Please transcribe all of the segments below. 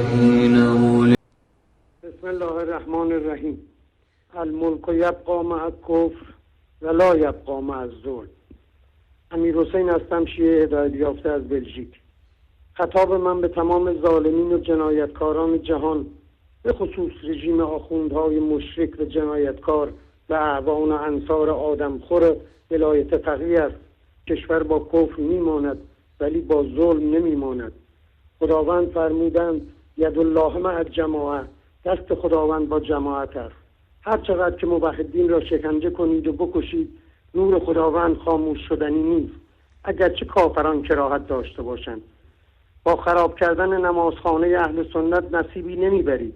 بسم الله الرحمن الرحیم. الملک یبقی مع الکفر و لا یبقی مع الظلم. امیرحسین هستم، شیعه هدایت یافته از بلژیک. خطاب من به تمام ظالمین و جنایتکاران جهان، به خصوص رژیم آخوندهای مشرک و جنایتکار و اعوان و انصار آدمخور ولایت فقیه است. کشور با کفر میماند ولی با ظلم نمیماند. خداوند فرمودند ید الله مع الجماعه، دست خداوند با جماعت است. هر چقدر که موحدین را شکنجه کنید و بکشید، نور خداوند خاموش شدنی نیست، اگرچه کافران کراهت داشته باشند. با خراب کردن نمازخانه اهل سنت نصیبی نمیبرید.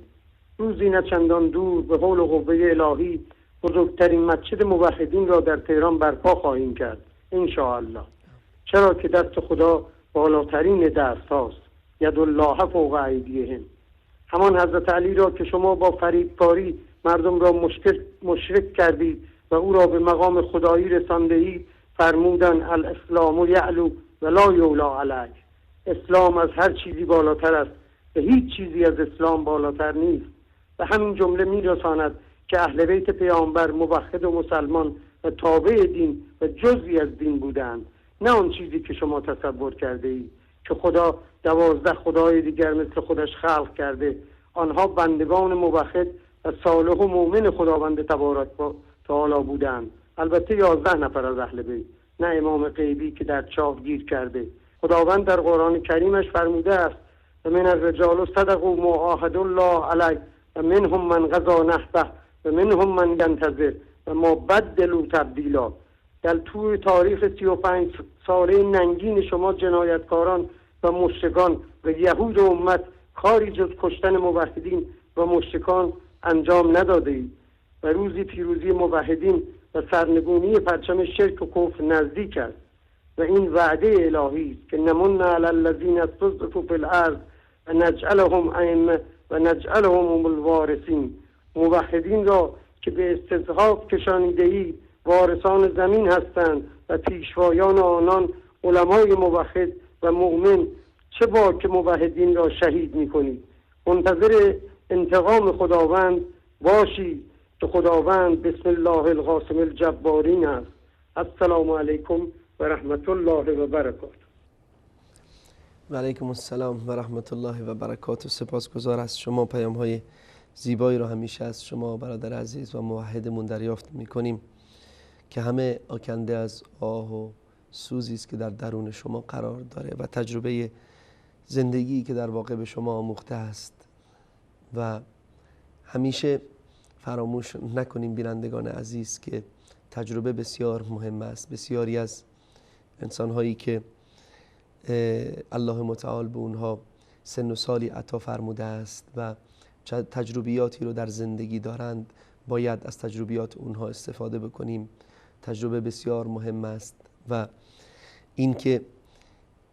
روزی نه چندان دور به حول و قوه الهی بزرگترین مسجد موحدین را در تهران برپا خواهیم کرد انشاءالله. چرا که دست خدا بالاترین دست هاست. ید الله فوق ایدیهم. همان حضرت علی را که شما با فریبکاری مردم را مشرک کردید و او را به مقام خدایی رسانده‌اید، فرمودن الاسلام یعلو و لا یولا علیه. اسلام از هر چیزی بالاتر است و هیچ چیزی از اسلام بالاتر نیست. و همین جمله می‌رساند که اهل بیت پیامبر موحد و مسلمان و تابع دین و جزئی از دین بودند، نه آن چیزی که شما تصور کرده اید که خدا 12 خدای دیگر مثل خودش خلق کرده. آنها بندگان موحد و صالح و مؤمن خداوند تبارک و تعالی بودند. البته 11 نفر از اهل بیت، نه امام غیبی که در چاه گیر کرده. خداوند در قرآن کریمش فرموده است و من الرجال صدقوا ما عاهدوا الله علیه و منهم من قضی نحبه و منهم من ینتظر و ما بدلوا تبدیلا. در طول تاریخ 35 ساله ننگین شما جنایتکاران و مشرکان و یهود و امت کاری جز کشتن موحدین و مشرکان انجام ندادید و روزی پیروزی موحدین و سرنگونی پرچم شرک و کفر نزدیک است و این وعده الهی است که نمن علی الذین استضعفوا فی الارض و نجعلهم ائمه و نجعلهم الوارثین. موحدین را که به استضعاف کشانیده‌اید وارثان زمین هستند و پیشوایان آنان علمای موحد و مؤمن. چه با که موحدین را شهید می‌کنید. منتظر انتقام خداوند باشید که خداوند بسم الله القاسم الجبارین است. السلام علیکم و رحمت الله و برکاته. و علیکم السلام و رحمت الله و برکاته. سپاسگزار از شما. پیام‌های زیبایی رو همیشه از شما برادر عزیز و موحدمون دریافت می‌کنیم که همه آکنده از آه و سوزی است که در درون شما قرار داره و تجربه زندگی که در واقع به شما آموخته است. و همیشه فراموش نکنیم بینندگان عزیز که تجربه بسیار مهم است. بسیاری از انسان‌هایی که الله متعال به اونها سن و سالی عطا فرموده است و تجربیاتی رو در زندگی دارند، باید از تجربیات اونها استفاده بکنیم. تجربه بسیار مهم است و اینکه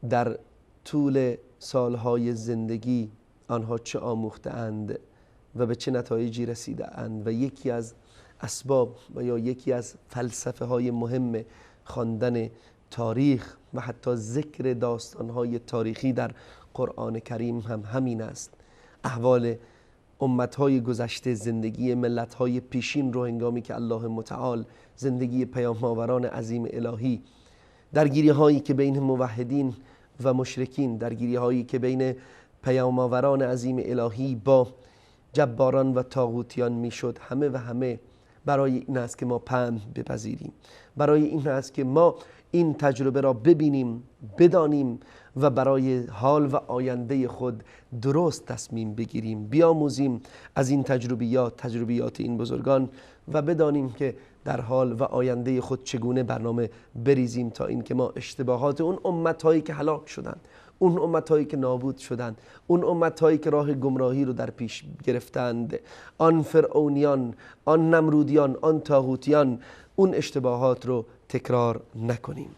در طول سالهای زندگی آنها چه آموخته اند و به چه نتایجی رسیده اند و یکی از اسباب و یا یکی از فلسفه های مهم خواندن تاریخ و حتی ذکر داستانهای تاریخی در قرآن کریم هم همین است. احوال امتهای گذشته، زندگی ملتهای پیشین رو هنگامی که الله متعال زندگی پیام‌آوران عظیم الهی، درگیری هایی که بین موحدین و مشرکین، درگیری هایی که بین پیام‌آوران عظیم الهی با جباران و طاغوتیان میشد، همه و همه برای این است که ما پند بپذیریم، برای این است که ما این تجربه را ببینیم، بدانیم و برای حال و آینده خود درست تصمیم بگیریم، بیاموزیم از این تجربیات این بزرگان و بدانیم که در حال و آینده خود چگونه برنامه بریزیم تا اینکه ما اشتباهات اون امت‌هایی که هلاک شدند، اون امت‌هایی که نابود شدند، اون امت‌هایی که راه گمراهی رو در پیش گرفتند، آن فرعونیان، آن نمرودیان، آن طاغوتیان، اون اشتباهات رو تکرار نکنیم.